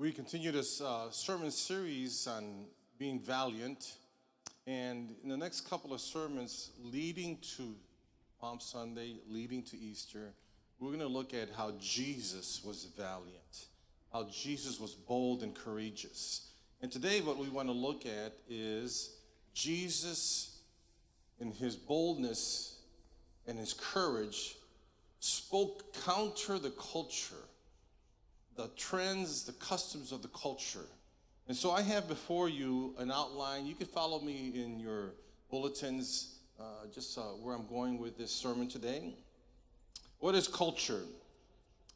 We continue this sermon series on being valiant. And in the next couple of sermons leading to Palm Sunday, leading to Easter, we're going to look at how Jesus was valiant, how Jesus was bold and courageous. And today what we want to look at is Jesus in his boldness and his courage spoke counter the culture, the trends, the customs of the culture. And so I have before you an outline. You can follow me in your bulletins, where I'm going with this sermon today. What is culture?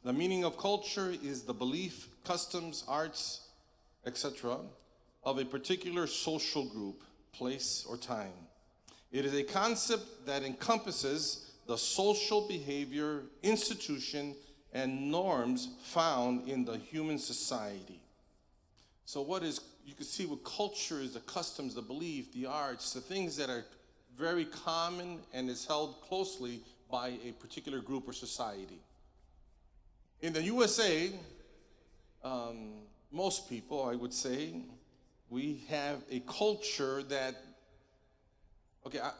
The meaning of culture is the belief, customs, arts, etc. of a particular social group, place, or time. It is a concept that encompasses the social behavior, institution, and norms found in the human society. So you can see what culture is: the customs, the belief, the arts, the things that are very common and is held closely by a particular group or society. In the USA, most people, I would say, we have a culture that,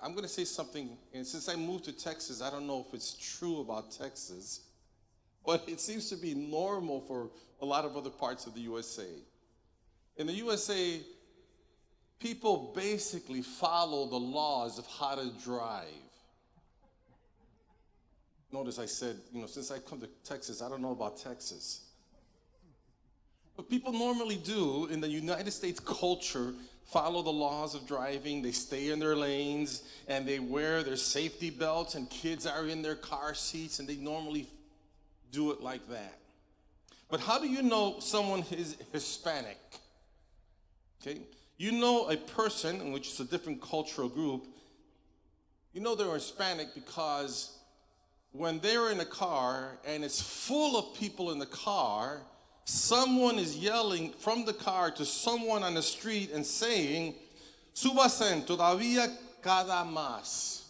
I'm going to say something, and since I moved to Texas, I don't know if it's true about Texas, but it seems to be normal for a lot of other parts of the USA. In the USA, people basically follow the laws of how to drive. Notice I said, since I come to Texas, I don't know about Texas. But people normally do, in the United States culture, follow the laws of driving. They stay in their lanes, and they wear their safety belts, and kids are in their car seats, and they normally do it like that. But how do you know someone is Hispanic? Okay, you know a person, which is a different cultural group, you know they're Hispanic because when they're in a car and it's full of people in the car, someone is yelling from the car to someone on the street and saying, "Súbase, todavía cada más."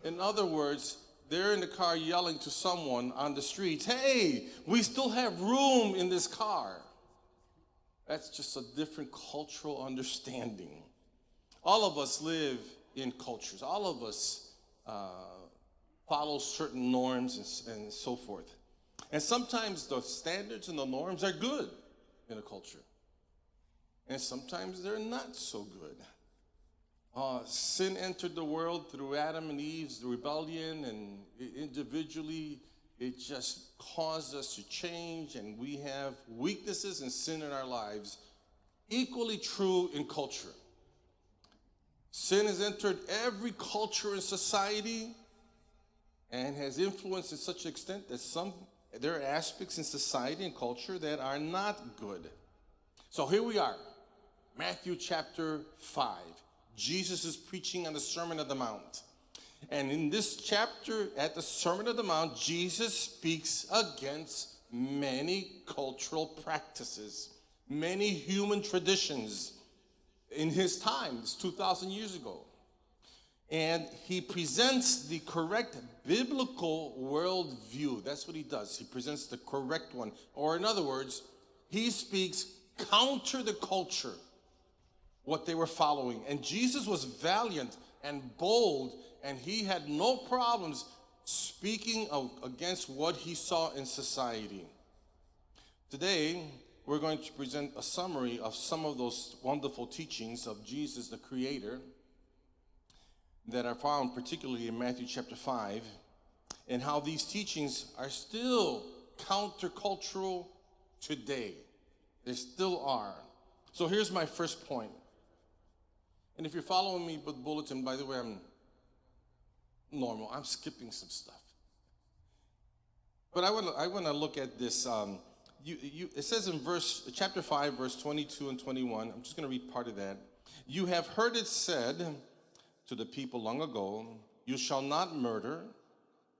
In other words, they're in the car yelling to someone on the streets, "Hey, we still have room in this car." That's just a different cultural understanding. All of us live in cultures. All of us follow certain norms and so forth. And sometimes the standards and the norms are good in a culture. And sometimes they're not so good. Sin entered the world through Adam and Eve's rebellion, and individually it just caused us to change, and we have weaknesses and sin in our lives. Equally true in culture. Sin has entered every culture and society and has influenced to such an extent that there are aspects in society and culture that are not good. So here we are, Matthew chapter 5. Jesus is preaching on the Sermon on the Mount. And in this chapter, at the Sermon on the Mount, Jesus speaks against many cultural practices, many human traditions in his time. It's 2,000 years ago. And he presents the correct biblical worldview. That's what he does. He presents the correct one. Or in other words, he speaks counter the culture, what they were following. And Jesus was valiant and bold, and he had no problems speaking against what he saw in society. Today, we're going to present a summary of some of those wonderful teachings of Jesus, the Creator, that are found particularly in Matthew chapter 5, and how these teachings are still countercultural today. They still are. So here's my first point. And if you're following me with bulletin, by the way, I'm normal. I'm skipping some stuff. But I want to look at this. It says in chapter 5, verse 22 and 21. I'm just going to read part of that. "You have heard it said to the people long ago, 'You shall not murder.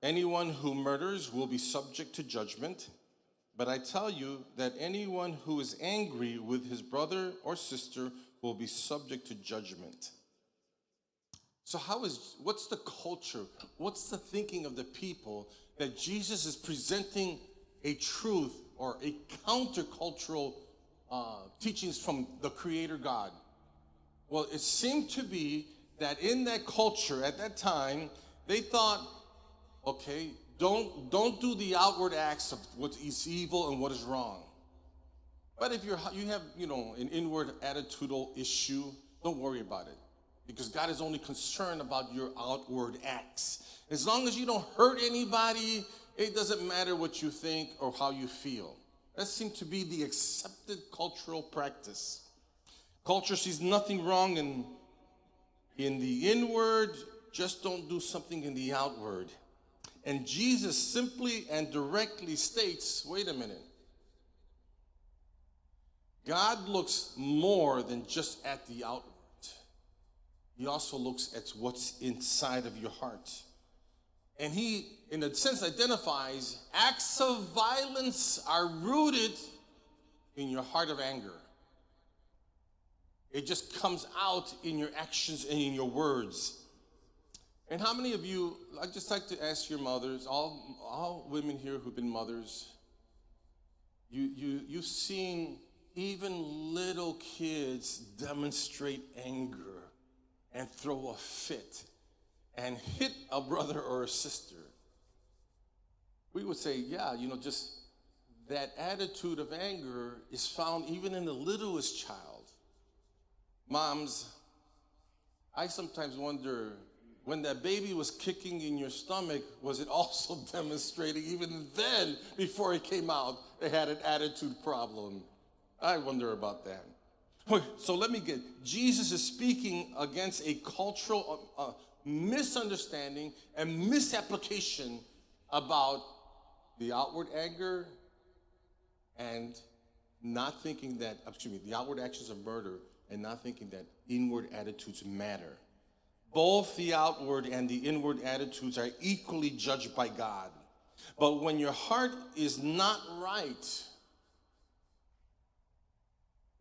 Anyone who murders will be subject to judgment. But I tell you that anyone who is angry with his brother or sister will be subject to judgment.'" So what's the culture? What's the thinking of the people that Jesus is presenting a truth or a countercultural teachings from the Creator God. Well, it seemed to be that in that culture at that time, they thought, okay, don't do the outward acts of what is evil and what is wrong. But if you have an inward attitudinal issue, don't worry about it, because God is only concerned about your outward acts. As long as you don't hurt anybody, it doesn't matter what you think or how you feel. That seemed to be the accepted cultural practice. Culture sees nothing wrong in the inward, just don't do something in the outward. And Jesus simply and directly states, wait a minute. God looks more than just at the outward. He also looks at what's inside of your heart. And he, in a sense, identifies acts of violence are rooted in your heart of anger. It just comes out in your actions and in your words. And how many of you, I'd just like to ask your mothers, all women here who've been mothers, you've seen even little kids demonstrate anger and throw a fit and hit a brother or a sister. We would say, yeah, just that attitude of anger is found even in the littlest child. Moms, I sometimes wonder, when that baby was kicking in your stomach, was it also demonstrating even then, before it came out, they had an attitude problem? I wonder about that. So let me get, Jesus is speaking against a cultural misunderstanding and misapplication about the outward anger and not thinking that, the outward actions of murder and not thinking that inward attitudes matter. Both the outward and the inward attitudes are equally judged by God. But when your heart is not right,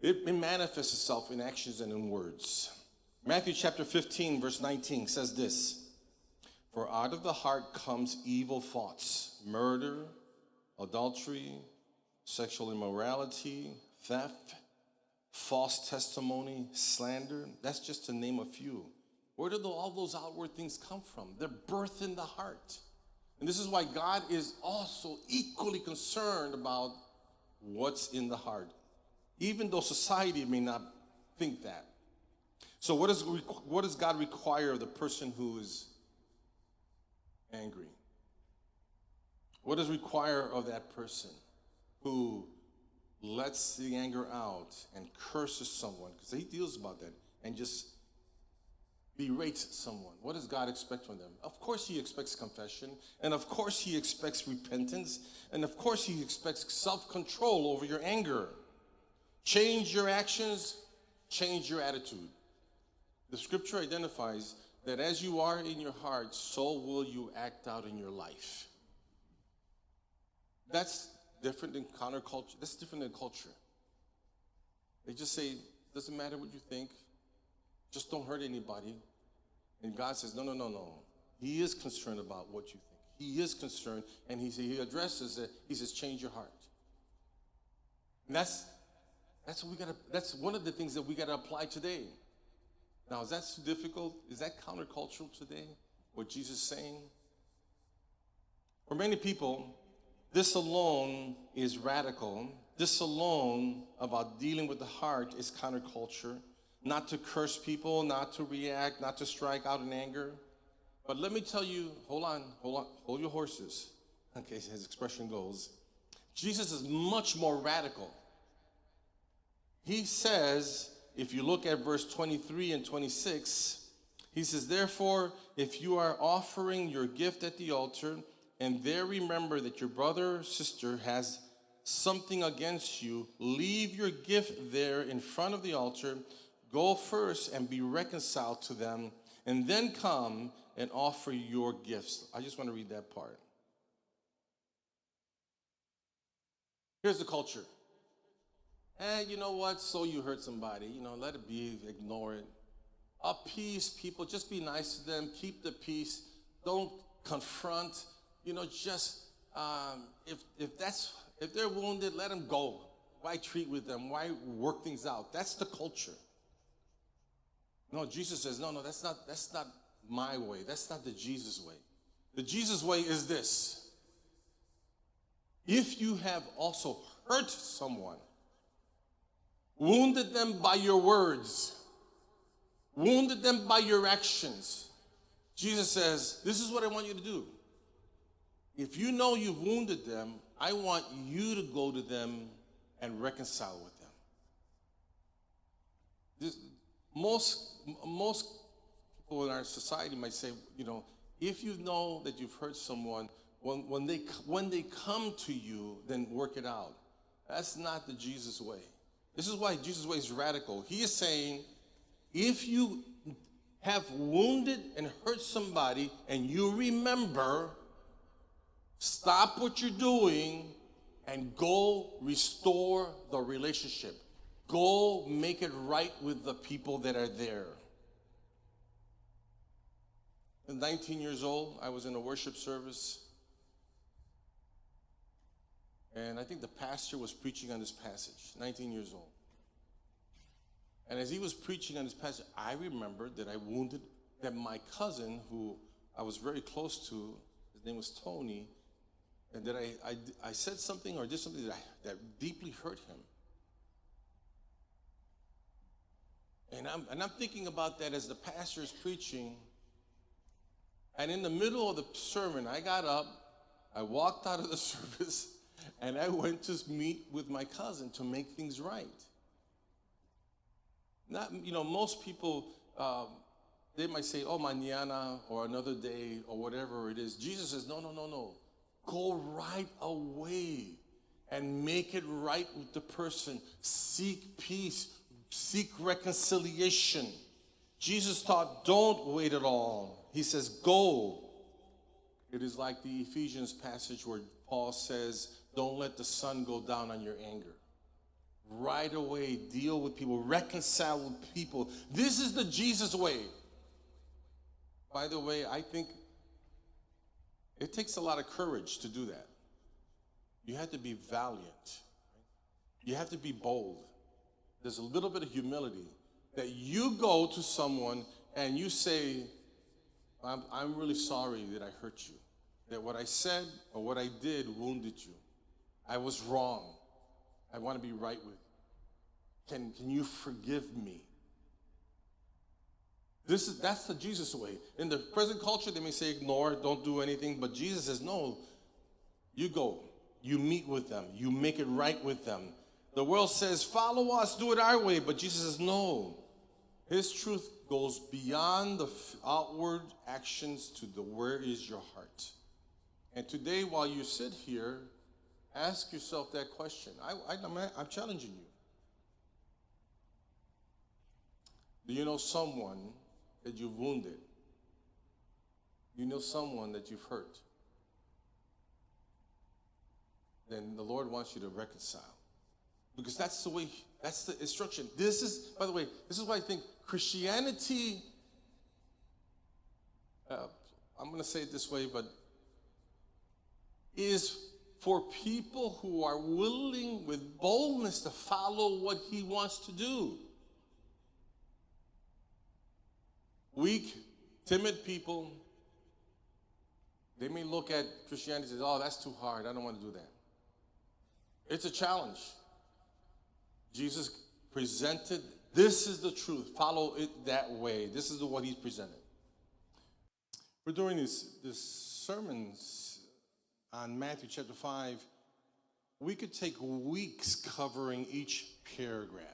it manifests itself in actions and in words. Matthew chapter 15, verse 19 says this: "For out of the heart comes evil thoughts, murder, adultery, sexual immorality, theft, false testimony, slander." That's just to name a few. Where do all those outward things come from? They're birthed in the heart. And this is why God is also equally concerned about what's in the heart, even though society may not think that. So what does God require of the person who is angry? What does require of that person who lets the anger out and curses someone, because he deals about that, and just berates someone? What does God expect from them? Of course he expects confession, and of course he expects repentance, and of course he expects self-control over your anger. Change your actions, change your attitude. The scripture identifies that as you are in your heart, so will you act out in your life. That's different than counterculture. That's different than culture. They just say, doesn't matter what you think, just don't hurt anybody. And God says, no. He is concerned about what you think. He is concerned, and he addresses it. He says, change your heart. And that's what we gotta. That's one of the things that we gotta apply today. Now, is that too difficult? Is that countercultural today? What Jesus is saying? For many people, this alone is radical. This alone about dealing with the heart is counterculture. Not to curse people, not to react, not to strike out in anger. But let me tell you, hold on, hold your horses. Okay, his expression goes. Jesus is much more radical. He says, if you look at verse 23 and 26, he says, "Therefore, if you are offering your gift at the altar, and there remember that your brother or sister has something against you, leave your gift there in front of the altar. Go first and be reconciled to them, and then come and offer your gifts." I just want to read that part. Here's the culture. You know what? So you hurt somebody. Let it be. Ignore it. Appease people. Just be nice to them. Keep the peace. Don't confront. Just if they're wounded, let them go. Why treat with them? Why work things out? That's the culture. No, Jesus says, no, that's not my way. That's not the Jesus way. The Jesus way is this. If you have also hurt someone, wounded them by your words, wounded them by your actions, Jesus says, this is what I want you to do. If you know you've wounded them, I want you to go to them and reconcile with them. Most people in our society might say, if you know that you've hurt someone, when they come to you, then work it out. That's not the Jesus way. This is why Jesus' way is radical. He is saying, if you have wounded and hurt somebody and you remember, stop what you're doing and go restore the relationship. Go make it right with the people that are there. At 19 years old, I was in a worship service, and I think the pastor was preaching on this passage, 19 years old. And as he was preaching on this passage, I remembered that my cousin, who I was very close to, his name was Tony, and that I said something or did something that deeply hurt him. And I'm thinking about that as the pastor is preaching. And in the middle of the sermon, I got up, I walked out of the service, and I went to meet with my cousin to make things right. Most people, they might say, oh, mañana, or another day, or whatever it is. Jesus says, no. Go right away and make it right with the person. Seek peace. Seek reconciliation. Jesus taught, don't wait at all. He says, go. It is like the Ephesians passage where Paul says, don't let the sun go down on your anger. Right away, deal with people, reconcile with people. This is the Jesus way. By the way, I think it takes a lot of courage to do that. You have to be valiant. You have to be bold. There's a little bit of humility that you go to someone and you say, I'm really sorry that I hurt you. That what I said or what I did wounded you. I was wrong. I want to be right with you. Can you forgive me? That's the Jesus way. In the present culture, they may say ignore, don't do anything, but Jesus says, no, you go. You meet with them. You make it right with them. The world says, follow us, do it our way, but Jesus says, no. His truth goes beyond the outward actions to the where is your heart. And today, while you sit here, ask yourself that question. I'm challenging you. Do you know someone that you've wounded? You know someone that you've hurt? Then the Lord wants you to reconcile. Because that's the way, that's the instruction. This is, by the way, this is why I think Christianity, I'm going to say it this way, but is for people who are willing with boldness to follow what he wants to do. Weak, timid people, they may look at Christianity and say, oh, that's too hard. I don't want to do that. It's a challenge. Jesus presented, this is the truth. Follow it that way. This is what he presented. We're doing this sermons on Matthew chapter 5. We could take weeks covering each paragraph.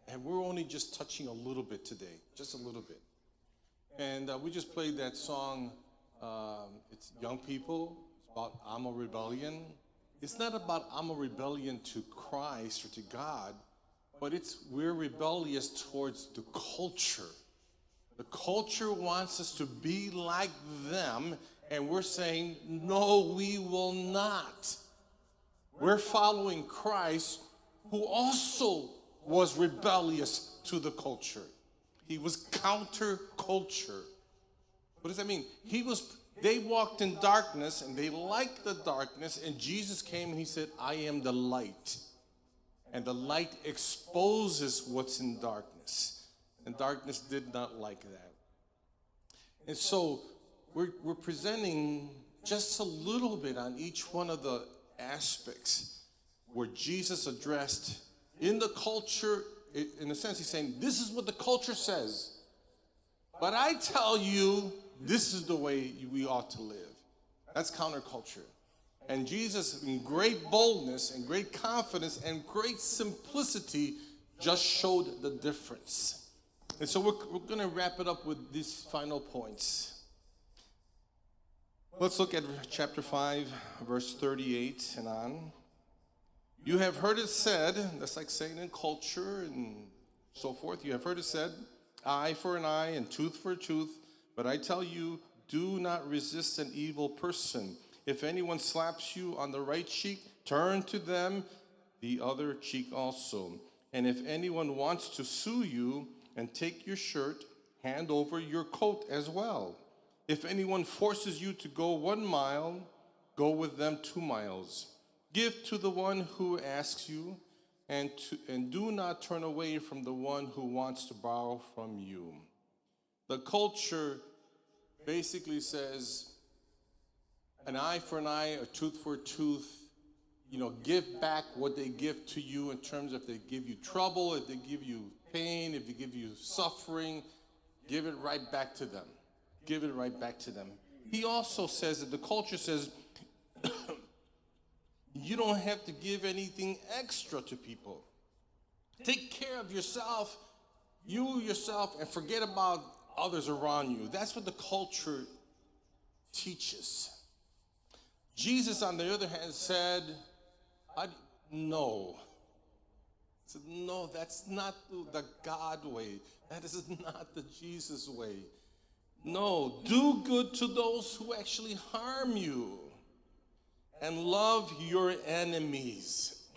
And we're only just touching a little bit today, just a little bit. And we just played that song, it's young people, it's about I'm a rebellion. It's not about I'm a rebellion to Christ or to God, but we're rebellious towards the culture. The culture wants us to be like them, and we're saying, no, we will not. We're following Christ, who also was rebellious to the culture. He was counterculture. What does that mean? He was They walked in darkness and they liked the darkness, and Jesus came and he said, I am the light. And the light exposes what's in darkness. And darkness did not like that. And so we're presenting just a little bit on each one of the aspects where Jesus addressed in the culture. In a sense, he's saying, this is what the culture says. But I tell you, this is the way we ought to live. That's counterculture. And Jesus, in great boldness and great confidence and great simplicity, just showed the difference. And so we're going to wrap it up with these final points. Let's look at chapter 5, verse 38 and on. You have heard it said, that's like saying in culture and so forth, you have heard it said, eye for an eye and tooth for a tooth. But I tell you, do not resist an evil person. If anyone slaps you on the right cheek, turn to them the other cheek also. And if anyone wants to sue you and take your shirt, hand over your coat as well. If anyone forces you to go 1 mile, go with them 2 miles. Give to the one who asks you, and do not turn away from the one who wants to borrow from you. The culture basically says an eye for an eye, a tooth for a tooth. Give back what they give to you in terms of if they give you trouble, if they give you pain, if they give you suffering, give it right back to them. Give it right back to them. He also says that the culture says you don't have to give anything extra to people. Take care of yourself, and forget about others around you. That's what the culture teaches. Jesus, on the other hand, said, no. He said, no, that's not the God way. That is not the Jesus way. No, do good to those who actually harm you and love your enemies.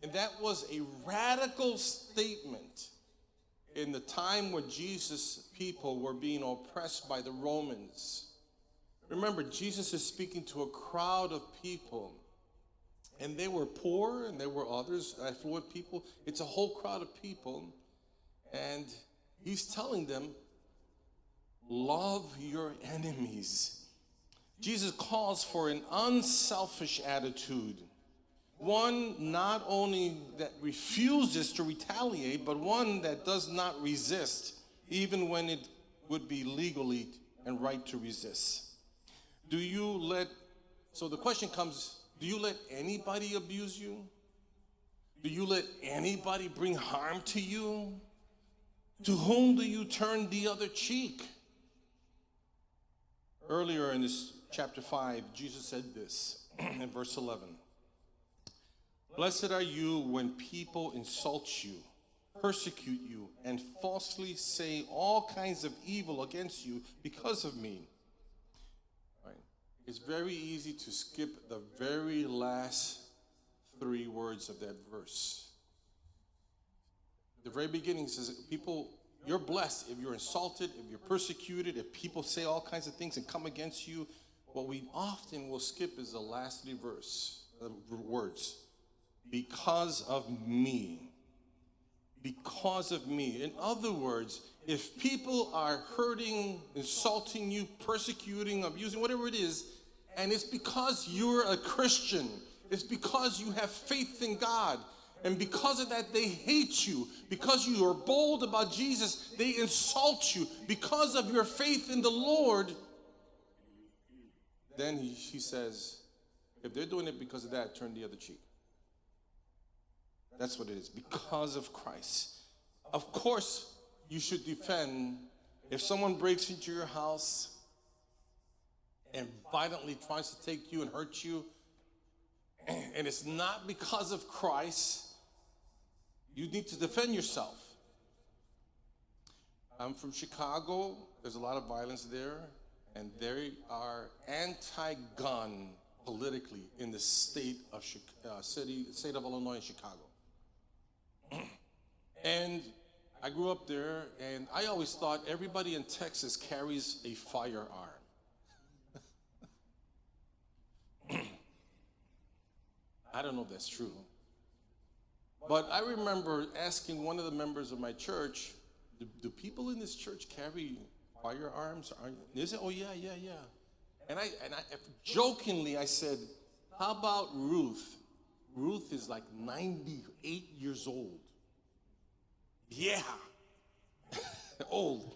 And that was a radical statement in the time when Jesus' people were being oppressed by the Romans. Remember, Jesus is speaking to a crowd of people, and they were poor, and there were others, affluent people. It's a whole crowd of people, and he's telling them, love your enemies. Jesus calls for an unselfish attitude, one not only that refuses to retaliate, but one that does not resist, even when it would be legally and right to resist. So the question comes, do you let anybody abuse you? Do you let anybody bring harm to you? To whom do you turn the other cheek? Earlier in this chapter 5, Jesus said this in verse 11. Blessed are you when people insult you, persecute you, and falsely say all kinds of evil against you because of me. Right. It's very easy to skip the very last 3 words of that verse. The very beginning says, people, you're blessed if you're insulted, if you're persecuted, if people say all kinds of things and come against you. What we often will skip is the last 3 words. Because of me. Because of me. In other words, if people are hurting, insulting you, persecuting, abusing, whatever it is, and it's because you're a Christian, it's because you have faith in God, and because of that, they hate you. Because you are bold about Jesus, they insult you. Because of your faith in the Lord, then he says, if they're doing it because of that, turn the other cheek. That's what it is, because of Christ. Of course, you should defend if someone breaks into your house and violently tries to take you and hurt you, and it's not because of Christ, you need to defend yourself. I'm from Chicago. There's a lot of violence there, and they are anti-gun politically in the state of Illinois and Chicago. And I grew up there, and I always thought everybody in Texas carries a firearm. I don't know if that's true. But I remember asking one of the members of my church, do people in this church carry firearms? They said, oh, yeah. And I jokingly, I said, how about Ruth? Ruth is like 98 years old. Yeah. Old.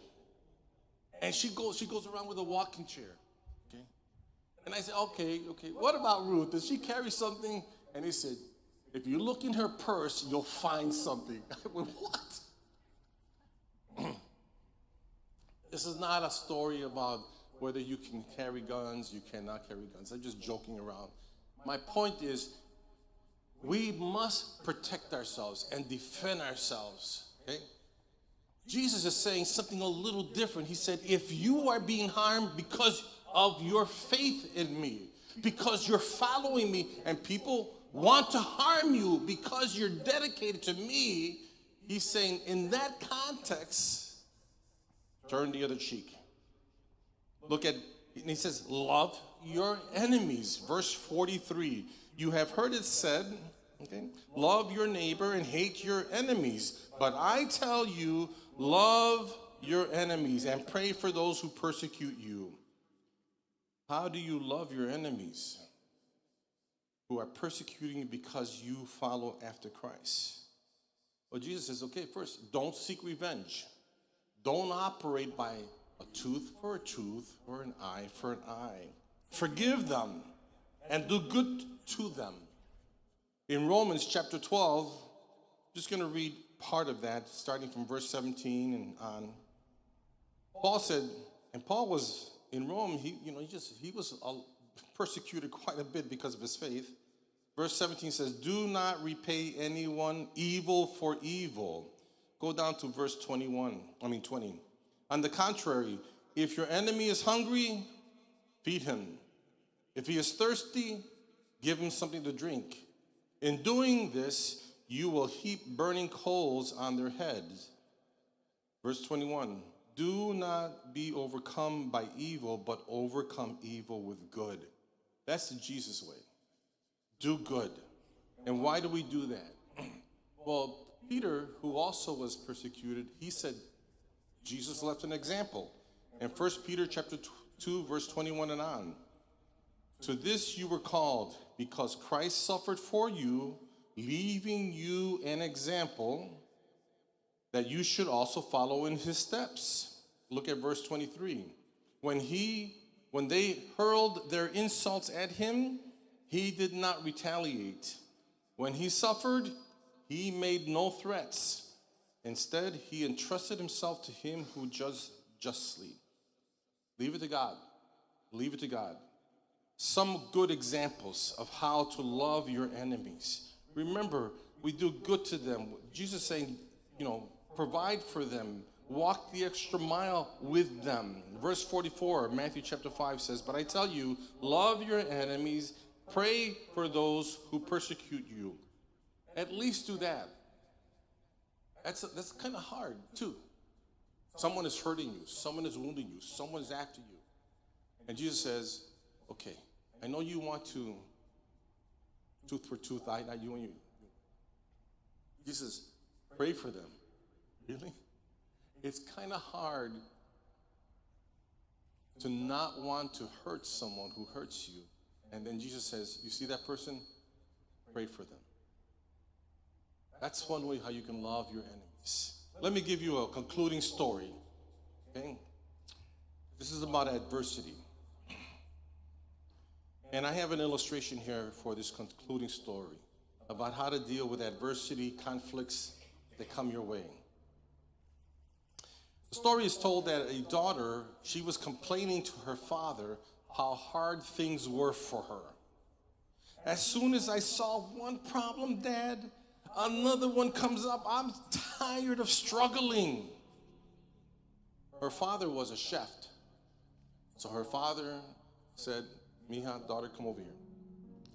And she goes around with a walking chair. Okay. And I said, okay. What about Ruth? Does she carry something? And he said, if you look in her purse, you'll find something. I went, what? This is not a story about whether you can carry guns, you cannot carry guns. I'm just joking around. My point is, we must protect ourselves and defend ourselves, okay? Jesus is saying something a little different. He said, if you are being harmed because of your faith in me, because you're following me, and people want to harm you because you're dedicated to me, he's saying, in that context, turn the other cheek. Look at, and he says, love your enemies. Verse 43, you have heard it said, okay, love your neighbor and hate your enemies. But I tell you, love your enemies and pray for those who persecute you. How do you love your enemies who are persecuting you because you follow after Christ? Well, Jesus says, okay, first, don't seek revenge. Don't operate by a tooth for a tooth or an eye for an eye. Forgive them and do good to them. In Romans chapter 12, I'm just going to read part of that, starting from verse 17 and on. Paul said, and Paul was in Rome, he was persecuted quite a bit because of his faith. Verse 17 says, do not repay anyone evil for evil. Go down to verse 20. On the contrary, if your enemy is hungry, feed him. If he is thirsty, give him something to drink. In doing this, you will heap burning coals on their heads. Verse 21, do not be overcome by evil, but overcome evil with good. That's the Jesus way. Do good. And why do we do that? Well, Peter, who also was persecuted, he said, Jesus left an example. In 1 Peter chapter 2, verse 21 and on. To this you were called, because Christ suffered for you, leaving you an example that you should also follow in his steps. Look at verse 23. When they hurled their insults at him, he did not retaliate. When he suffered, he made no threats. Instead, he entrusted himself to him who judges justly. Leave it to God. Leave it to God. Some good examples of how to love your enemies. Remember, we do good to them. Jesus saying, provide for them. Walk the extra mile with them. Verse 44, Matthew chapter 5 says, but I tell you, love your enemies, pray for those who persecute you. At least do that. That's kind of hard, too. Someone is hurting you. Someone is wounding you. Someone is after you. And Jesus says, okay, I know you want to tooth for tooth, eye, not you and you. Jesus, pray for them. Really? It's kind of hard to not want to hurt someone who hurts you. And then Jesus says, you see that person? Pray for them. That's one way how you can love your enemies. Let me give you a concluding story. Okay? This is about adversity. And I have an illustration here for this concluding story about how to deal with adversity, conflicts that come your way. The story is told that a daughter, she was complaining to her father how hard things were for her. As soon as I solve one problem, Dad, another one comes up. I'm tired of struggling. Her father was a chef. So her father said, Mija, daughter, come over here.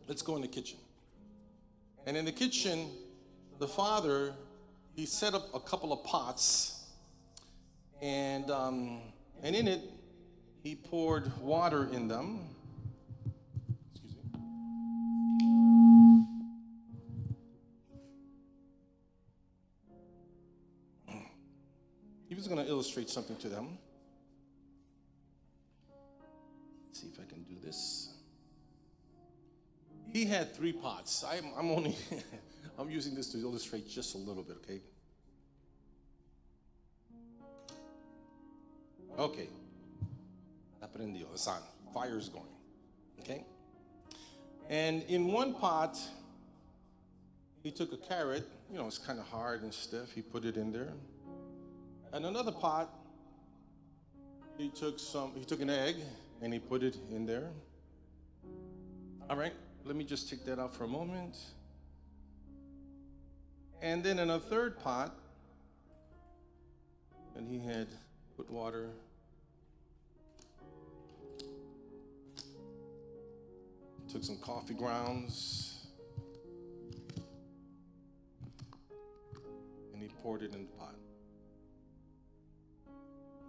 Let's go in the kitchen. And in the kitchen, the father, he set up a couple of pots. And in it, he poured water in them. Excuse me. just going to illustrate something to them. Let's see if I can do this. He had 3 pots. I'm only, I'm using this to illustrate just a little bit, okay? Okay. Aprendió. It's on. Fire's going. Okay? And in one pot, he took a carrot. You know, it's kind of hard and stiff. He put it in there. And another pot, he took an egg and he put it in there. All right, let me just take that out for a moment. And then in a third pot, and he had put water. Took some coffee grounds. And he poured it in the pot.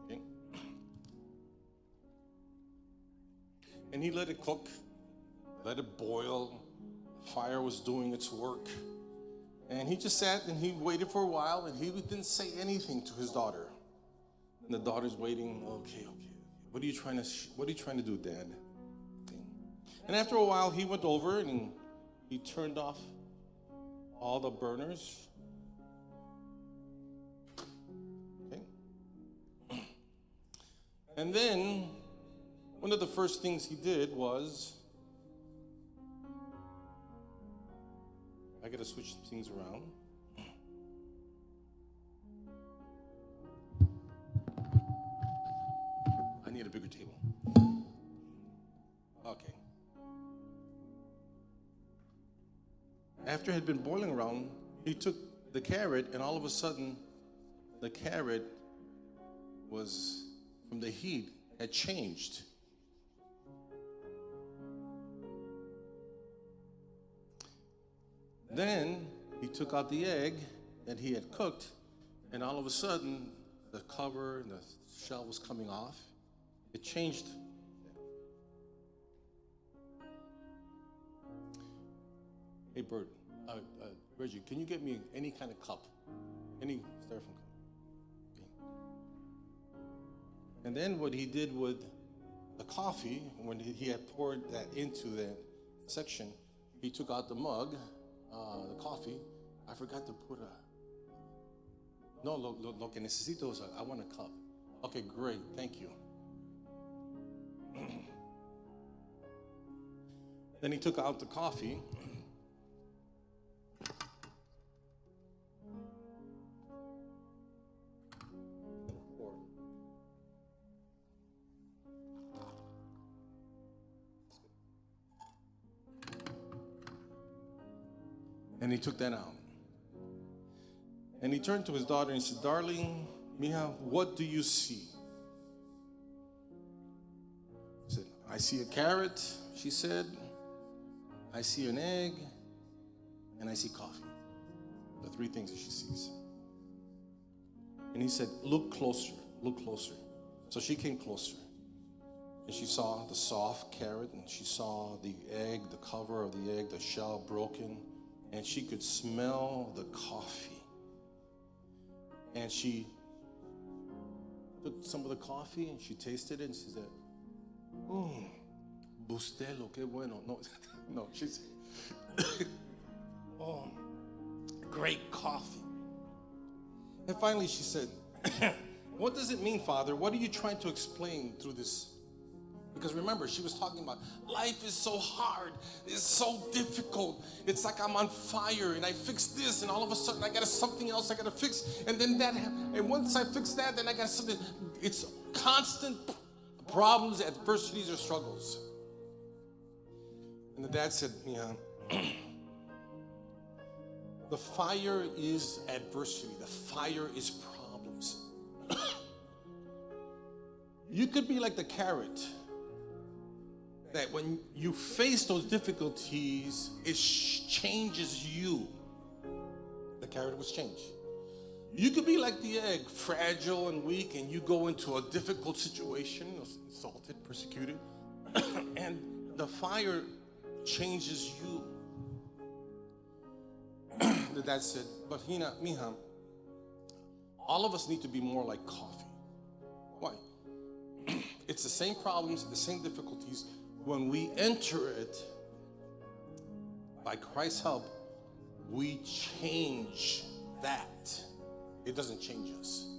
Okay. And he let it cook, let it boil. Fire was doing its work. And he just sat and he waited for a while and he didn't say anything to his daughter. And the daughter's waiting, okay. What are you trying to do, Dad? Okay. And after a while he went over and he turned off all the burners. Okay. And then one of the first things he did was, I gotta switch things around. I need a bigger table. Okay. After it had been boiling around, he took the carrot, and all of a sudden, the carrot was, from the heat, had changed. Then he took out the egg that he had cooked, and all of a sudden, the cover and the shell was coming off. It changed. Hey, Bert, Reggie, can you get me any kind of cup? Any styrofoam cup? Okay. And then what he did with the coffee, when he had poured that into that section, he took out the mug, the coffee. I forgot to put no, lo que necesito is I want a cup. Okay, great, thank you. Then he took out the coffee. And he took that out. And he turned to his daughter and said, "Darling, Mija, what do you see?" She said, "I see a carrot," she said. "I see an egg, and I see coffee." The 3 things that she sees. And he said, "Look closer, look closer." So she came closer. And she saw the soft carrot, and she saw the egg, the cover of the egg, the shell broken. And she could smell the coffee. And she took some of the coffee and she tasted it and she said, Bustelo, qué bueno. No, she said, "Oh, great coffee." And finally she said, "What does it mean, Father? What are you trying to explain through this?" Because remember, she was talking about life is so hard, it's so difficult. It's like I'm on fire and I fixed this and all of a sudden I got something else I got to fix. And then and once I fix that, then I got something. It's constant problems, adversities, or struggles. And the dad said, "Yeah, the fire is adversity. The fire is problems." You could be like the carrot. That when you face those difficulties, it changes you. The carrot was changed. You could be like the egg, fragile and weak, and you go into a difficult situation, assaulted, persecuted, and the fire changes you. The dad said, "But Mija, All of us need to be more like coffee. Why? It's the same problems, the same difficulties. When we enter it, by Christ's help, we change that. It doesn't change us.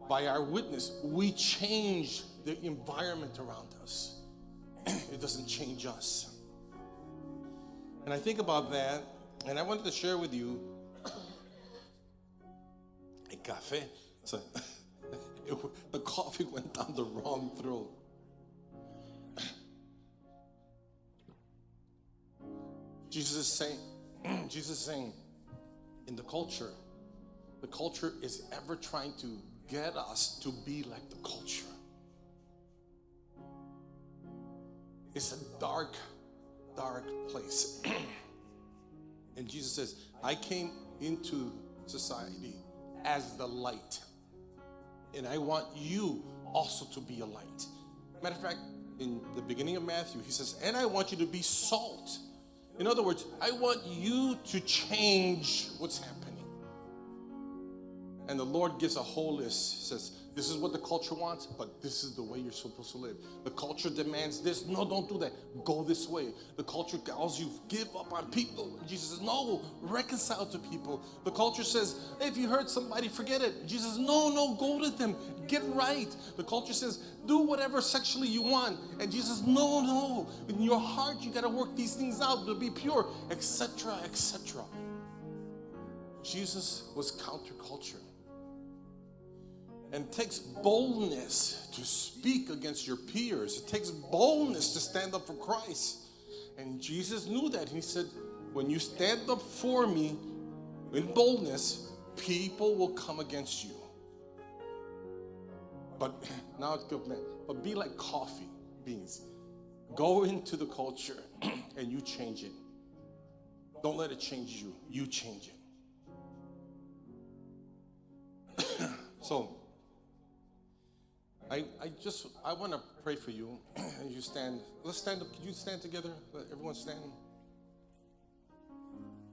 By our witness, we change the environment around us. It doesn't change us. And I think about that, and I wanted to share with you a café. So the coffee went down the wrong throat. Jesus is saying, in the culture is ever trying to get us to be like the culture. It's a dark, dark place. And Jesus says, I came into society as the light. And I want you also to be a light. Matter of fact, in the beginning of Matthew, he says, and I want you to be salt. In other words, I want you to change what's happening. And the Lord gives a whole list, says, this is what the culture wants, but this is the way you're supposed to live. The culture demands this. No, don't do that. Go this way. The culture tells you, give up on people. Jesus says, no, reconcile to people. The culture says, hey, if you hurt somebody, forget it. Jesus says, no, go to them. Get right. The culture says, do whatever sexually you want. And Jesus says, no. In your heart, you got to work these things out to be pure, etc., etc. Jesus was counterculture. And it takes boldness to speak against your peers. It takes boldness to stand up for Christ. And Jesus knew that. He said, when you stand up for me in boldness, people will come against you. But now it's good, man. But be like coffee beans. Go into the culture and you change it. Don't let it change you. You change it. So, I want to pray for you. And you stand. Let's stand up. Could you stand together? Let everyone stand.